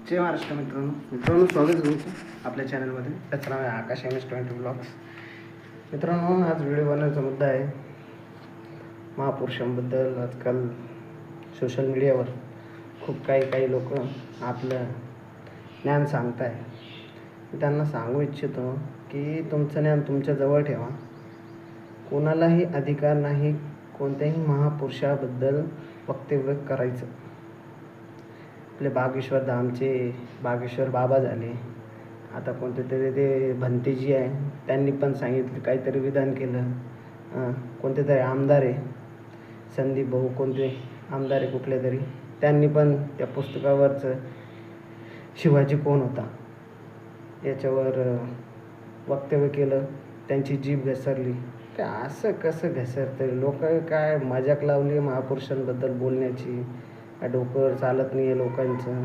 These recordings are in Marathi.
जय महाराष्ट्र मित्रांनो स्वागत आहे तुमचं आपल्या चॅनलमध्ये. त्याचं नाव आहे आकाश MS20 ब्लॉग्स. मित्रांनो, आज व्हिडिओ बनवण्याचा मुद्दा आहे महापुरुषांबद्दल. आजकाल सोशल मीडियावर खूप काही लोक आपलं ज्ञान सांगत आहे. मी त्यांना सांगू इच्छितो की तुमचं ज्ञान तुमच्याजवळ ठेवा. कोणालाही अधिकार नाही कोणत्याही महापुरुषाबद्दल वक्तव्य करायचं. आपले बागेश्वर धामचे बागेश्वर बाबा झाले, आता कोणते तरी ते भंतेजी आहे, त्यांनी पण सांगितलं, काहीतरी विधान केलं. कोणते तरी आमदार आहे, संदीप भाऊ कोणते आमदार आहे कुठले तरी, त्यांनी पण त्या पुस्तकावरचं शिवाजी कोण होता याच्यावर वक्तव्य केलं. त्यांची जीभ घसरली. काय असं कसं घसरतं? लोक काय मजाक लावली महापुरुषांबद्दल बोलण्याची? डोकं चालत नाही आहे लोकांचं.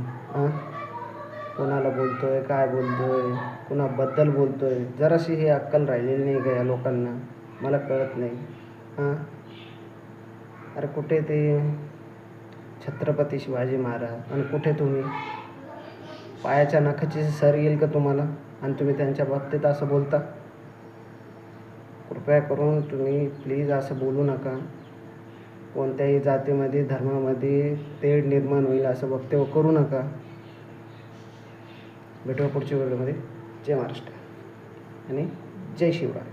कोणाला बोलतो आहे, काय बोलतो आहे, कोणाबद्दल बोलतो आहे, जराशी हे अक्कल राहिलेली नाही का या लोकांना? मला कळत नाही. अरे कुठे ते छत्रपती शिवाजी महाराज आणि कुठे तुम्ही? पायाच्या नखाची सर येईल का तुम्हाला आणि तुम्ही त्यांच्या बाबतीत असं बोलता? कृपया करून तुम्ही प्लीज असं बोलू नका. कोणत्याही जातीमध्ये धर्मामध्ये तेढ निर्माण होईल असं वक्तव्य करू नका. भेटूया पुढच्या व्हिडिओमध्ये. जय महाराष्ट्र आणि जय शिवराय.